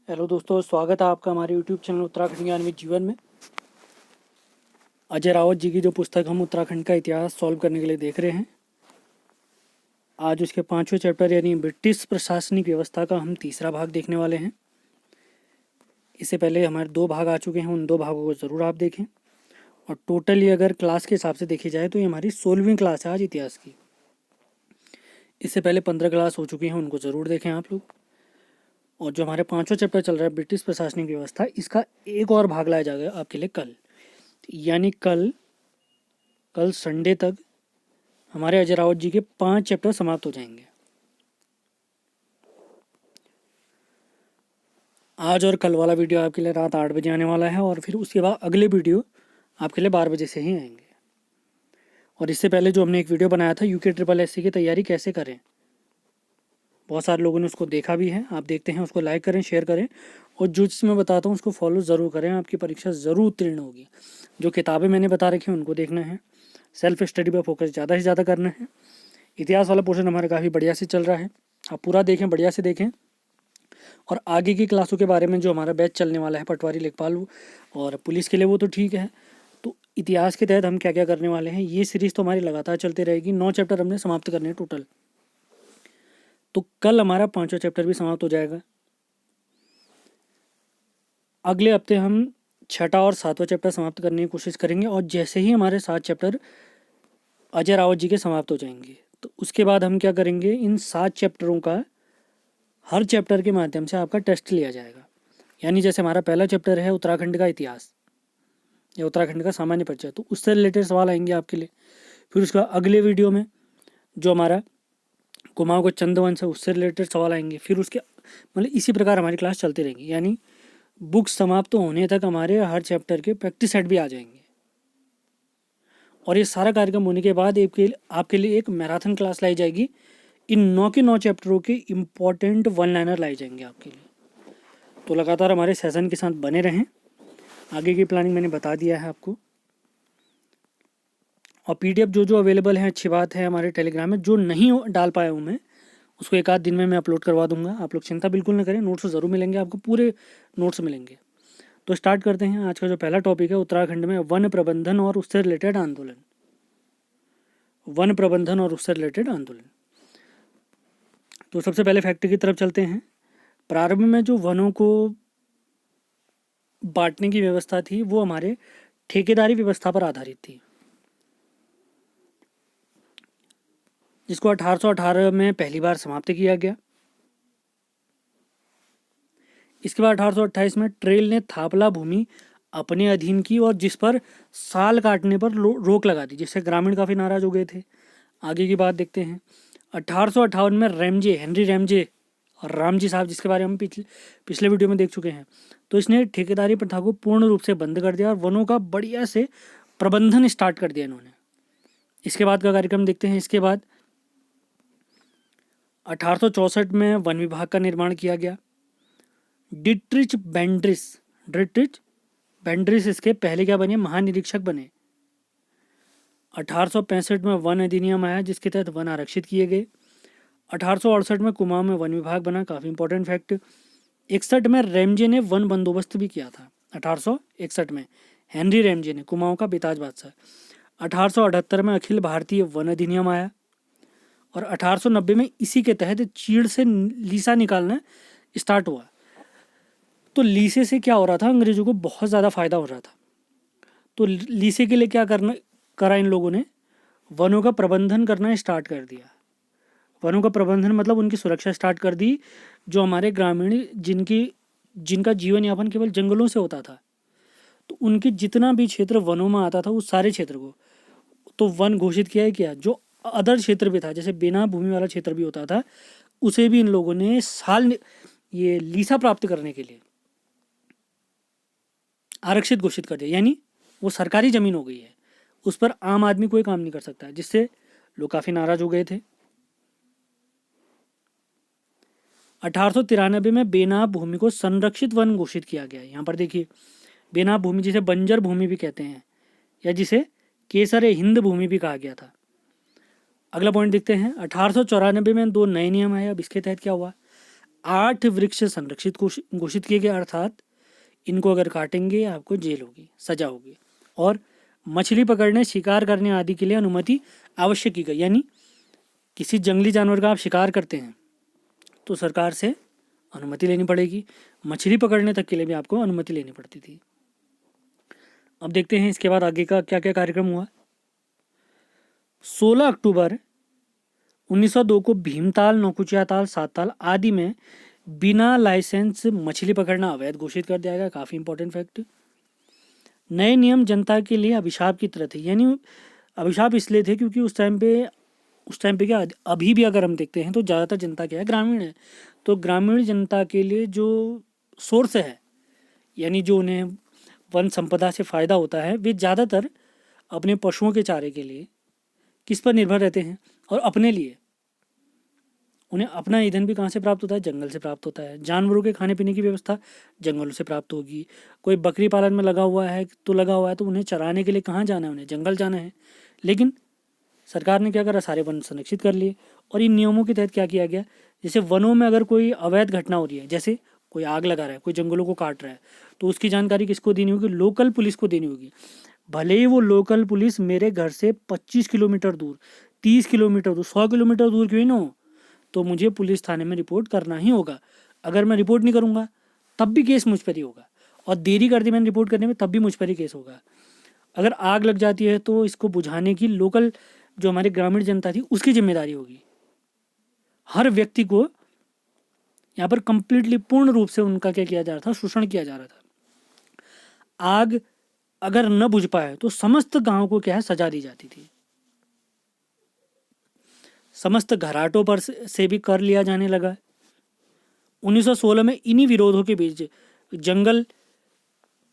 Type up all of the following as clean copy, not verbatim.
Hello दोस्तों, स्वागत है आपका हमारे यूट्यूब चैनल उत्तराखंड ज्ञान में जीवन में। अजय रावत जी की जो पुस्तक हम उत्तराखंड का इतिहास सॉल्व करने के लिए देख रहे हैं, आज उसके 5वें चैप्टर यानी ब्रिटिश प्रशासनिक व्यवस्था का हम तीसरा भाग देखने वाले हैं। इससे पहले हमारे 2 भाग आ चुके हैं, उन 2 भागों को ज़रूर आप देखें। और टोटली अगर क्लास के हिसाब से देखी जाए तो ये हमारी 16वीं क्लास है आज इतिहास की। इससे पहले 15 क्लास हो चुकी हैं, उनको ज़रूर देखें आप लोग। और जो हमारे 5वां चैप्टर चल रहा है ब्रिटिश प्रशासनिक व्यवस्था, इसका एक और भाग लाया जाएगा आपके लिए कल, यानी कल संडे तक हमारे अजय रावत जी के 5 चैप्टर समाप्त हो जाएंगे। आज और कल वाला वीडियो आपके लिए रात 8 बजे आने वाला है, और फिर उसके बाद अगले वीडियो आपके लिए 12 बजे से ही आएंगे। और इससे पहले जो हमने एक वीडियो बनाया था यूके ट्रिपल एससी की तैयारी कैसे करें, बहुत सारे लोगों ने उसको देखा भी है। आप देखते हैं, उसको लाइक करें, शेयर करें, और जो चीज़ मैं बताता हूँ उसको फॉलो ज़रूर करें। आपकी परीक्षा ज़रूर उत्तीर्ण होगी। जो किताबें मैंने बता रखी हैं उनको देखना है, सेल्फ स्टडी पर फोकस ज़्यादा से ज़्यादा करना है। इतिहास वाला पोर्शन हमारा काफ़ी बढ़िया से चल रहा है, आप पूरा देखें, बढ़िया से देखें। और आगे की क्लासों के बारे में जो हमारा बैच चलने वाला है पटवारी, लेखपाल और पुलिस के लिए, वो तो ठीक है। तो इतिहास के तहत हम क्या क्या करने वाले हैं, ये सीरीज़ तो हमारी लगातार चलती रहेगी। 9 चैप्टर हमने समाप्त करने हैं टोटल। तो कल हमारा 5वां चैप्टर भी समाप्त हो जाएगा। अगले हफ्ते हम 6ठा और 7वां चैप्टर समाप्त करने की कोशिश करेंगे। और जैसे ही हमारे 7 चैप्टर अजय रावत जी के समाप्त हो जाएंगे, तो उसके बाद हम क्या करेंगे, इन 7 चैप्टरों का हर चैप्टर के माध्यम से आपका टेस्ट लिया जाएगा। यानी जैसे हमारा पहला चैप्टर है उत्तराखंड का इतिहास या उत्तराखंड का सामान्य परिचय, तो उससे रिलेटेड सवाल आएंगे आपके लिए। फिर उसका अगले वीडियो में जो हमारा कुमाऊं का चंदवंश है, उससे रिलेटेड सवाल आएंगे। फिर उसके मतलब इसी प्रकार हमारी क्लास चलती रहेगी। यानी बुक समाप्त होने तक हमारे हर चैप्टर के प्रैक्टिस सेट भी आ जाएंगे। और ये सारा कार्यक्रम होने के बाद आपके लिए एक मैराथन क्लास लाई जाएगी। इन 9 के 9 चैप्टरों के इम्पॉर्टेंट वन लाइनर लाई जाएंगे आपके लिए। तो लगातार हमारे सेशन के साथ बने रहें। आगे की प्लानिंग मैंने बता दिया है आपको। और पीडीएफ जो अवेलेबल है, अच्छी बात है, हमारे टेलीग्राम में जो नहीं डाल पाया हूँ मैं, उसको एक आध दिन में मैं अपलोड करवा दूंगा। आप लोग चिंता बिल्कुल न करें, नोट्स ज़रूर मिलेंगे आपको, पूरे नोट्स मिलेंगे। तो स्टार्ट करते हैं। आज का जो पहला टॉपिक है, उत्तराखंड में वन प्रबंधन और उससे रिलेटेड आंदोलन। वन प्रबंधन और उससे रिलेटेड आंदोलन। तो सबसे पहले फैक्ट की तरफ चलते हैं। प्रारंभ में जो वनों को बांटने की व्यवस्था थी वो हमारे ठेकेदारी व्यवस्था पर आधारित थी, जिसको 1818 में पहली बार समाप्त किया गया। इसके बाद 1828 में ट्रेल ने थापला भूमि अपने अधीन की, और जिस पर साल काटने पर रोक लगा दी, जिससे ग्रामीण काफ़ी नाराज हो गए थे। आगे की बात देखते हैं। 1858 में हेनरी रैमजे और रामजी साहब, जिसके बारे में हम पिछले वीडियो में देख चुके हैं, तो इसने ठेकेदारी प्रथा को पूर्ण रूप से बंद कर दिया और वनों का बढ़िया से प्रबंधन स्टार्ट कर दिया इन्होंने। इसके बाद का कार्यक्रम देखते हैं। इसके बाद 1864 में वन विभाग का निर्माण किया गया। डिट्रिच बेंड्रिस इसके पहले क्या बने, महानिरीक्षक बने। 1865 में वन अधिनियम आया, जिसके तहत वन आरक्षित किए गए। 1868 में कुमाऊं में वन विभाग बना, काफ़ी इंपॉर्टेंट फैक्ट। 61 में रैमजे ने वन बंदोबस्त भी किया था। 1861 में हेनरी रैमजे ने, कुमाऊं का बेताज बादशाह। 1878 में अखिल भारतीय वन अधिनियम आया, और 1890 में इसी के तहत चीड़ से लीसा निकालना स्टार्ट हुआ। तो लीसे से क्या हो रहा था, अंग्रेजों को बहुत ज़्यादा फायदा हो रहा था। तो लीसे के लिए क्या करा इन लोगों ने, वनों का प्रबंधन करना स्टार्ट कर दिया। वनों का प्रबंधन मतलब उनकी सुरक्षा स्टार्ट कर दी। जो हमारे ग्रामीण जिनका जीवन यापन केवल जंगलों से होता था, तो उनके जितना भी क्षेत्र वनों में आता था, उस सारे क्षेत्र को तो वन घोषित किया है। क्या जो अदर क्षेत्र भी था, जैसे बिना भूमि वाला क्षेत्र भी होता था, उसे भी इन लोगों ने ये लीसा प्राप्त करने के लिए आरक्षित घोषित कर दिया। यानी वो सरकारी जमीन हो गई है, उस पर आम आदमी कोई काम नहीं कर सकता, जिससे लोग काफ़ी नाराज हो गए थे। 1893 में बेनाब भूमि को संरक्षित वन घोषित किया गया। यहाँ पर देखिए, बेनाब भूमि जिसे बंजर भूमि भी कहते हैं, या जिसे केसर हिंद भूमि भी कहा गया था। अगला पॉइंट देखते हैं। 1894 में 2 नए नियम आए। अब इसके तहत क्या हुआ, 8 वृक्ष संरक्षित घोषित किए गए, अर्थात इनको अगर काटेंगे आपको जेल होगी, सजा होगी। और मछली पकड़ने, शिकार करने आदि के लिए अनुमति आवश्यक की गई, यानी किसी जंगली जानवर का आप शिकार करते हैं तो सरकार से अनुमति लेनी पड़ेगी। मछली पकड़ने तक के लिए भी आपको अनुमति लेनी पड़ती थी। अब देखते हैं इसके बाद आगे का क्या क्या कार्यक्रम हुआ। 16 अक्टूबर 1902 को भीमताल, नौकुचिया ताल, सात ताल आदि में बिना लाइसेंस मछली पकड़ना अवैध घोषित कर दिया गया। काफ़ी इंपॉर्टेंट फैक्ट। नए नियम जनता के लिए अभिशाप की तरह थे, यानी अभिशाप इसलिए थे क्योंकि उस टाइम पे क्या, अभी भी अगर हम देखते हैं तो ज़्यादातर जनता क्या है, ग्रामीण है। तो ग्रामीण जनता के लिए जो सोर्स है, यानी जो उन्हें वन संपदा से फ़ायदा होता है, वे ज़्यादातर अपने पशुओं के चारे के लिए किस पर निर्भर रहते हैं, और अपने लिए उन्हें अपना ईंधन भी कहाँ से प्राप्त होता है, जंगल से प्राप्त होता है। जानवरों के खाने पीने की व्यवस्था जंगलों से प्राप्त होगी। कोई बकरी पालन में लगा हुआ है तो उन्हें चराने के लिए कहाँ जाना है, उन्हें जंगल जाना है। लेकिन सरकार ने क्या करा, सारे वन संरक्षित कर लिए। और इन नियमों के तहत क्या किया गया, जैसे वनों में अगर कोई अवैध घटना हो रही है, जैसे कोई आग लगा रहा है, कोई जंगलों को काट रहा है, तो उसकी जानकारी किसको देनी होगी, लोकल पुलिस को देनी होगी। भले ही वो लोकल पुलिस मेरे घर से 25 किलोमीटर दूर, 30 किलोमीटर दूर, 100 किलोमीटर दूर क्यों ना हो, तो मुझे पुलिस थाने में रिपोर्ट करना ही होगा। अगर मैं रिपोर्ट नहीं करूँगा तब भी केस मुझ पर ही होगा, और देरी कर दी मैंने रिपोर्ट करने में तब भी मुझ पर ही केस होगा। अगर आग लग जाती है तो इसको बुझाने की लोकल जो हमारी ग्रामीण जनता थी उसकी जिम्मेदारी होगी। हर व्यक्ति को यहाँ पर कंप्लीटली पूर्ण रूप से उनका क्या किया जा रहा था, शोषण किया जा रहा था। आग अगर न बुझ पाए तो समस्त गांव को क्या है, सजा दी जाती थी। समस्त घराटों पर से भी कर लिया जाने लगा। 1916 में इन्हीं विरोधों के बीच जंगल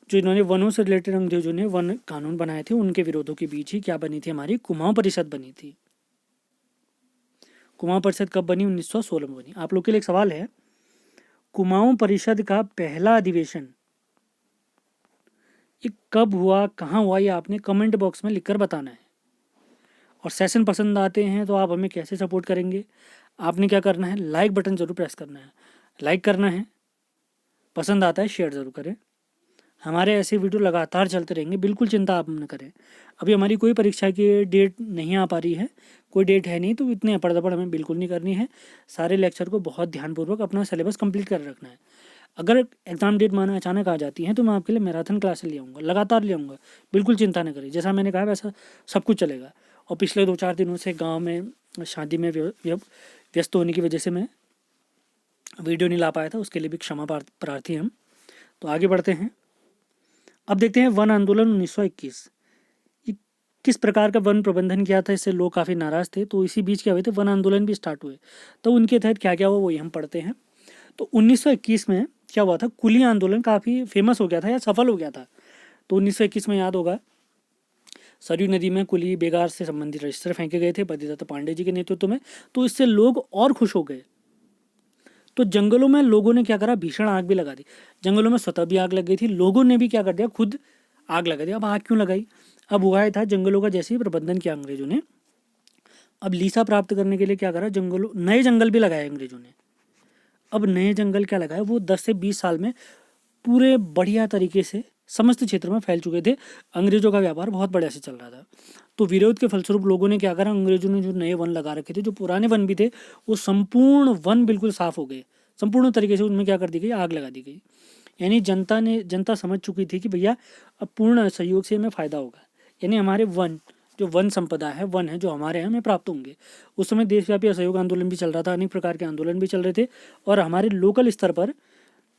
जो इन्होंने वनों से रिलेटेड अंग्रेजों ने वन कानून बनाए थे, उनके विरोधों के बीच ही क्या बनी थी, हमारी कुमाऊं परिषद बनी थी। कुमाऊं परिषद कब बनी, 1916 में बनी। आप लोग के लिए एक सवाल है, कुमाऊं परिषद का पहला अधिवेशन ये कब हुआ, कहाँ हुआ, ये आपने कमेंट बॉक्स में लिखकर बताना है। और सेशन पसंद आते हैं तो आप हमें कैसे सपोर्ट करेंगे, आपने क्या करना है, लाइक बटन जरूर प्रेस करना है, लाइक करना है, पसंद आता है शेयर ज़रूर करें। हमारे ऐसे वीडियो लगातार चलते रहेंगे, बिल्कुल चिंता आप न करें। अभी हमारी कोई परीक्षा की डेट नहीं आ पा रही है, कोई डेट है नहीं, तो इतने अपड़ हमें बिल्कुल नहीं करनी है। सारे लेक्चर को बहुत ध्यानपूर्वक अपना सिलेबस कंप्लीट कर रखना है। अगर एग्ज़ाम डेट माना अचानक आ जाती है तो मैं आपके लिए मैराथन क्लास ले आऊँगा, लगातार ले आऊँगा, बिल्कुल चिंता न करें। जैसा मैंने कहा वैसा सब कुछ चलेगा। और पिछले 2-4 दिनों से गाँव में शादी में व्यस्त होने की वजह से मैं वीडियो नहीं ला पाया था, उसके लिए भी क्षमा प्रार्थी हम। तो आगे बढ़ते हैं। अब देखते हैं वन आंदोलन 1921, ये किस प्रकार का वन प्रबंधन किया था, इससे लोग काफ़ी नाराज़ थे। तो इसी बीच क्या हुए थे, वन आंदोलन भी स्टार्ट हुए। तो उनके तहत क्या क्या हुआ वही हम पढ़ते हैं। तो 1921 में क्या हुआ था, कुली आंदोलन काफ़ी फेमस हो गया था या सफल हो गया था। तो 1921 में याद होगा, सरयू नदी में कुली बेगार से संबंधित रजिस्टर फेंके गए थे बद्रीदत्त पांडे जी के नेतृत्व में। तो इससे लोग और खुश हो गए। तो जंगलों में लोगों ने क्या करा, भीषण आग भी लगा दी। जंगलों में स्वतः भी आग लग गई थी, लोगों ने भी क्या कर दिया, खुद आग लगा दिया। अब आग क्यों लगाई, अब हुआ था जंगलों का जैसे ही प्रबंधन किया अंग्रेजों ने। अब लीसा प्राप्त करने के लिए क्या करा, नए जंगल भी लगाए अंग्रेजों ने। अब नए जंगल क्या लगाए, वो 10 से 20 साल में पूरे बढ़िया तरीके से समस्त क्षेत्र में फैल चुके थे। अंग्रेजों का व्यापार बहुत बढ़िया से चल रहा था। तो विरोध के फलस्वरूप लोगों ने क्या करा, अंग्रेजों ने जो नए वन लगा रखे थे, जो पुराने वन भी थे, वो संपूर्ण वन बिल्कुल साफ हो गए। संपूर्ण तरीके से उनमें क्या कर दी गई, आग लगा दी गई। यानी जनता समझ चुकी थी कि भैया अब पूर्ण सहयोग से हमें फ़ायदा होगा। यानी हमारे जो वन संपदा है, वन है जो हमारे हैं, हमें प्राप्त होंगे। उस समय देशव्यापी असहयोग आंदोलन भी चल रहा था, अनेक प्रकार के आंदोलन भी चल रहे थे। और हमारे लोकल स्तर पर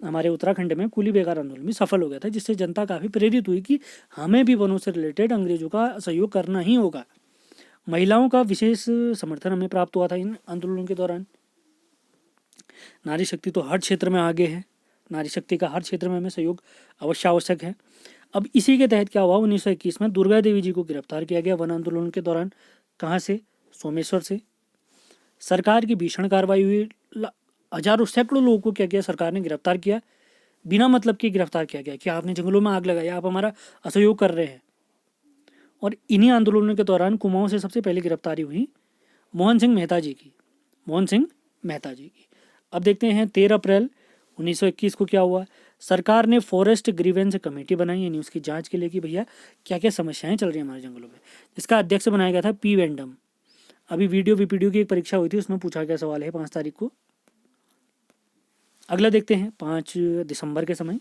हमारे उत्तराखंड में कुली बेगार आंदोलन भी सफल हो गया था, जिससे जनता काफ़ी प्रेरित हुई कि हमें भी वनों से रिलेटेड अंग्रेजों का सहयोग करना ही होगा। महिलाओं का विशेष समर्थन हमें प्राप्त हुआ था इन आंदोलनों के दौरान। नारी शक्ति तो हर क्षेत्र में आगे है, नारी शक्ति का हर क्षेत्र में हमें सहयोग अवश्य आवश्यक है। अब इसी के तहत क्या हुआ, 1921 में दुर्गा देवी जी को गिरफ्तार किया गया वन आंदोलन के दौरान। कहाँ से, सोमेश्वर से। सरकार की भीषण कार्रवाई हुई, हजारों सैकड़ों लोगों को क्या किया, सरकार ने गिरफ्तार किया। बिना मतलब के गिरफ्तार किया गया कि आपने जंगलों में आग लगाई, आप हमारा असहयोग कर रहे हैं। और इन्हीं आंदोलनों के दौरान कुमाऊं से सबसे पहले गिरफ्तारी हुई मोहन सिंह मेहता जी की। अब देखते हैं 13 अप्रैल 1921 को क्या हुआ। सरकार ने फॉरेस्ट ग्रीवेंस कमेटी बनाई, यानी उसकी जांच के लिए कि भैया क्या क्या समस्याएं चल रही हैं हमारे जंगलों में, जिसका अध्यक्ष बनाया गया था पी वेंडम। अभी वीडियो वीपीडीओ की एक परीक्षा हुई थी, उसमें पूछा गया सवाल है 5 तारीख को। अगला देखते हैं 5 दिसंबर के समय।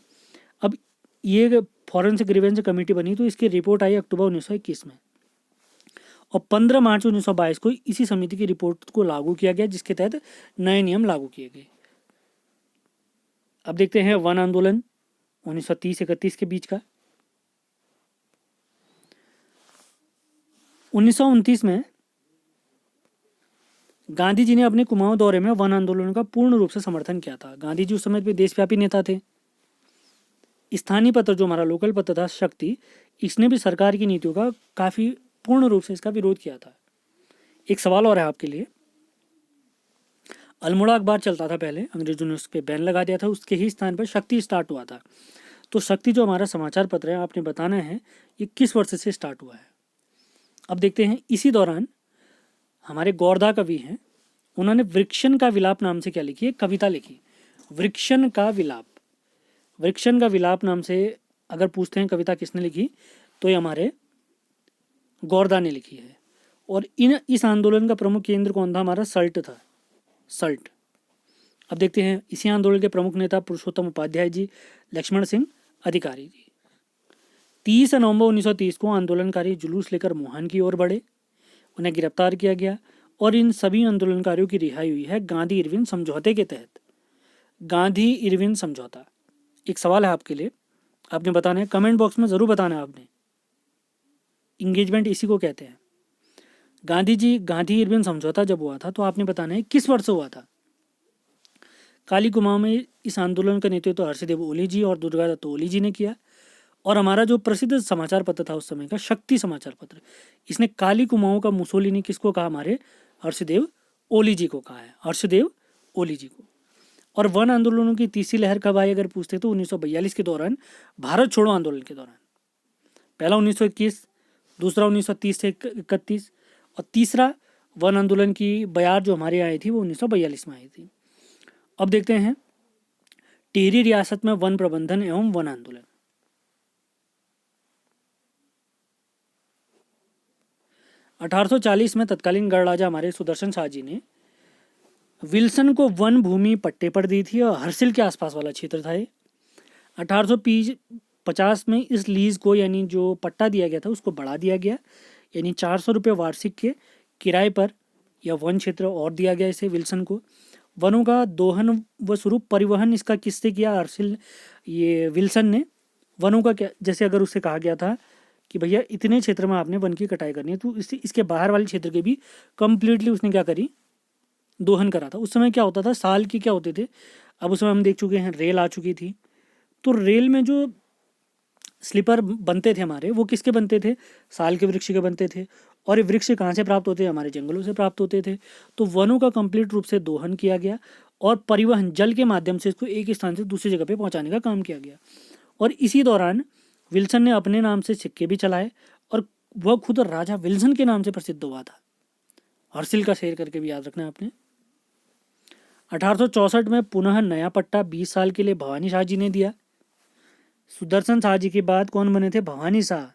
अब ये फॉरेंसिक ग्रीवेंस कमेटी बनी तो इसकी रिपोर्ट आई अक्टूबर 1921 में, और 15 मार्च 1922 को इसी समिति की रिपोर्ट को लागू किया गया, जिसके तहत नए नियम लागू किए गए। अब देखते हैं वन आंदोलन 1930-31 के बीच का। 1929 में गांधी जी ने अपने कुमाऊं दौरे में वन आंदोलन का पूर्ण रूप से समर्थन किया था। गांधी जी उस समय पे देशव्यापी नेता थे। स्थानीय पत्र जो हमारा लोकल पत्र था शक्ति, इसने भी सरकार की नीतियों का काफ़ी पूर्ण रूप से इसका विरोध किया था। एक सवाल और है आपके लिए, अल्मोड़ा अखबार चलता था पहले, अंग्रेजों ने उस पर बैन लगा दिया था, उसके ही स्थान पर शक्ति स्टार्ट हुआ था। तो शक्ति जो हमारा समाचार पत्र है, आपने बताना है ये किस वर्ष से स्टार्ट हुआ है। अब देखते हैं इसी दौरान हमारे गौरदा कवि हैं, उन्होंने वृक्षण का विलाप नाम से क्या लिखी है, कविता लिखी। वृक्षण का विलाप, वृक्षण का विलाप नाम से अगर पूछते हैं कविता किसने लिखी, तो ये हमारे गौरदा ने लिखी है। और इस आंदोलन का प्रमुख केंद्र कौन था, हमारा सल्ट था, सल्ट। अब देखते हैं इसी आंदोलन के प्रमुख नेता पुरुषोत्तम उपाध्याय जी, लक्ष्मण सिंह अधिकारी जी। 30 नवंबर 1930 को आंदोलनकारी जुलूस लेकर मोहन की ओर बढ़े, उन्हें गिरफ्तार किया गया और इन सभी आंदोलनकारियों की रिहाई हुई है गांधी इरविन समझौते के तहत। गांधी इरविन समझौता। एक सवाल है आपके लिए, आपने बताना है, कमेंट बॉक्स में ज़रूर बताना है आपने, इंगेजमेंट इसी को कहते हैं। गांधी इरविन समझौता जब हुआ था तो आपने बताना है किस वर्ष हुआ था। काली कुमाऊं में इस आंदोलन का नेतृत्व हर्षदेव ओली जी और दुर्गा दत्त ओली जी ने किया। और हमारा जो प्रसिद्ध समाचार पत्र था उस समय का, शक्ति समाचार पत्र, इसने काली कुमाऊं का मुसोलिनी किसको कहा, हमारे हर्षदेव ओली जी को कहा है, हर्षदेव ओली जी को। और वन आंदोलनों की तीसरी लहर कब आई अगर पूछते तो 1942 के दौरान, भारत छोड़ो आंदोलन के दौरान। पहला 1921, दूसरा 1930 से 31, और तीसरा वन आंदोलन की बयार जो हमारे आई थी वो 1942 में आई थी। अब देखते हैं टिहरी रियासत में वन प्रबंधन एवं वन आंदोलन। (1840) में तत्कालीन गणराजा हमारे सुदर्शन शाह जी ने विल्सन को वन भूमि पट्टे पर दी थी, और हर्सिल के आसपास वाला क्षेत्र था ये। 1850 में इस लीज को, यानी जो पट्टा दिया गया था उसको बढ़ा दिया गया, यानी 400 रुपये वार्षिक के किराए पर यह वन क्षेत्र और दिया गया इसे विल्सन को। वनों का दोहन व स्वरूप परिवहन इसका किससे किया, हर्सिल ये विल्सन ने। वनों का क्या, जैसे अगर उससे कहा गया था कि भैया इतने क्षेत्र में आपने वन की कटाई करनी है, तो इसके बाहर वाले क्षेत्र के भी कम्प्लीटली उसने क्या करी, दोहन करा था। उस समय क्या होता था, साल के क्या होते थे, अब उस समय हम देख चुके हैं रेल आ चुकी थी, तो रेल में जो स्लीपर बनते थे हमारे, वो किसके बनते थे, साल के वृक्ष के बनते थे। और ये वृक्ष कहाँ से प्राप्त होते, हमारे जंगलों से प्राप्त होते थे। तो वनों का कंप्लीट रूप से दोहन किया गया और परिवहन जल के माध्यम से इसको एक स्थान से दूसरी जगह पे पहुंचाने का काम किया गया। और इसी दौरान विल्सन ने अपने नाम से सिक्के भी चलाए, और वह खुद राजा विल्सन के नाम से प्रसिद्ध हुआ था। हर्सिल का शेर करके भी याद रखना है आपने। 1864 में पुनः नया पट्टा 20 साल के लिए भवानी शाह जी ने दिया। सुदर्शन शाह जी के बाद कौन बने थे, भवानी शाह,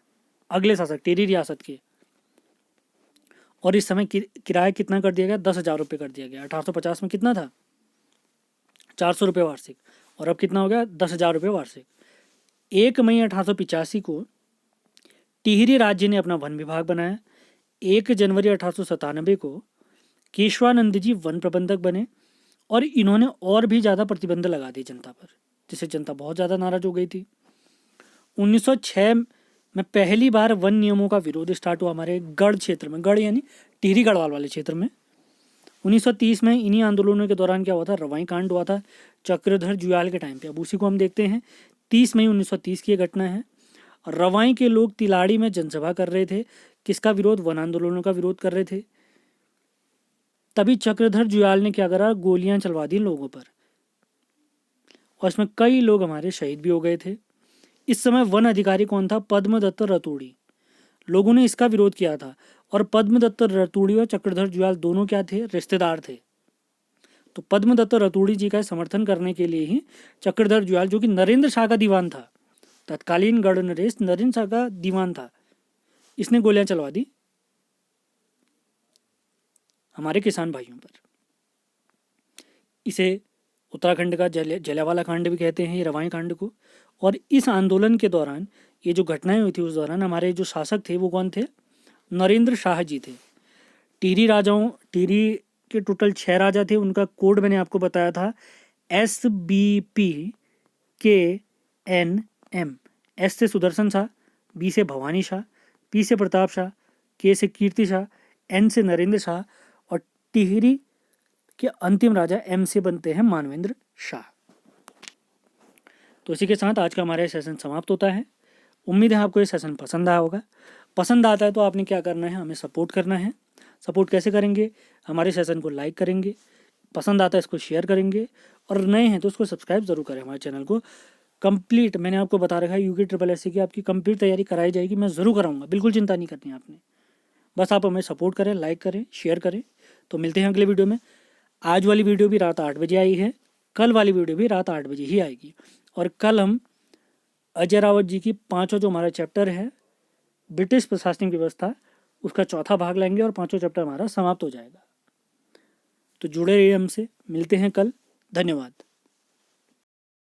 अगले शासक टिहरी रियासत के। और इस समय किराया कितना कर दिया गया, 10,000 रुपये कर दिया गया। 1850 में कितना था, 400 रुपये वार्षिक, और अब कितना हो गया, 10,000 रुपये वार्षिक। 1 मई 1885 को टिहरी राज्य ने अपना वन विभाग बनाया। 1 जनवरी 1897 को केशवानंद जी वन प्रबंधक बने, और इन्होंने और भी ज़्यादा प्रतिबंध लगा दिए जनता पर, जिससे जनता बहुत ज़्यादा नाराज हो गई थी। 1906 में पहली बार वन नियमों का विरोध स्टार्ट हुआ हमारे गढ़ क्षेत्र में, गढ़ यानी टिहरी गढ़वाल वाले क्षेत्र में। 1930 में इन्हीं आंदोलनों के दौरान क्या हुआ था, रवाई कांड हुआ था चक्रधर जुयाल के टाइम पे। अब उसी को हम देखते हैं, 30 मई 1930 की घटना है। रवाई के लोग तिलाड़ी में जनसभा कर रहे थे, किसका विरोध, वन आंदोलनों का विरोध कर रहे थे। तभी चक्रधर जुयाल ने क्या करा, गोलियां चलवा दी लोगों पर, और इसमें कई लोग हमारे शहीद भी हो गए थे। इस समय वन अधिकारी कौन था, पद्मदत्त रतूड़ी। लोगों ने इसका विरोध किया था, और पद्मदत्त रतूड़ी और चक्रधर जुयाल दोनों क्या थे, रिश्तेदार थे। तो पद्मदत्त रतूड़ी जी का समर्थन करने के लिए ही चक्रधर जुयाल, जो कि नरेंद्र शाह का दीवान था, तत्कालीन गढ़ नरेश नरेंद्र शाह का दीवान था, इसने गोलियां चलवा दी हमारे किसान भाइयों पर। इसे उत्तराखंड का जलियांवाला कांड भी कहते हैं, ये रवाई कांड को। और इस आंदोलन के दौरान ये जो घटनाएं हुई थी उस दौरान हमारे जो शासक थे वो कौन थे? नरेंद्र शाह जी थे। टिहरी के टोटल 6 राजा थे। उनका कोड मैंने आपको बताया था SBPKNM। एस से सुदर्शन शाह, बी से भवानी शाह, पी से प्रताप शाह, के से कीर्ति शाह, एन से नरेंद्र शाह और टिहरी के अंतिम राजा एम से बनते हैं मानवेंद्र शाह। तो इसी के साथ आज का हमारा सेशन समाप्त होता है। उम्मीद है आपको ये सेशन पसंद आया होगा। पसंद आता है तो आपने क्या करना है, हमें सपोर्ट करना है। सपोर्ट कैसे करेंगे? हमारे सेशन को लाइक करेंगे, पसंद आता है इसको शेयर करेंगे, और नए हैं तो उसको सब्सक्राइब जरूर करें हमारे चैनल को। कंप्लीट मैंने आपको बता रखा है यूके ट्रिपल एस सी की आपकी कंप्लीट तैयारी कराई जाएगी, मैं ज़रूर कराऊंगा, बिल्कुल चिंता नहीं करनी है आपने। बस आप हमें सपोर्ट करें, लाइक करें, शेयर करें। तो मिलते हैं अगले वीडियो में। आज वाली वीडियो भी रात 8 बजे आई है, कल वाली वीडियो भी रात 8 बजे ही आएगी। और कल हम अजय रावत जी की 5वां जो हमारा चैप्टर है ब्रिटिश प्रशासनिक व्यवस्था, उसका 4था भाग लेंगे और 5वां चैप्टर हमारा समाप्त हो जाएगा। तो जुड़े रहिए हमसे, मिलते हैं कल। धन्यवाद।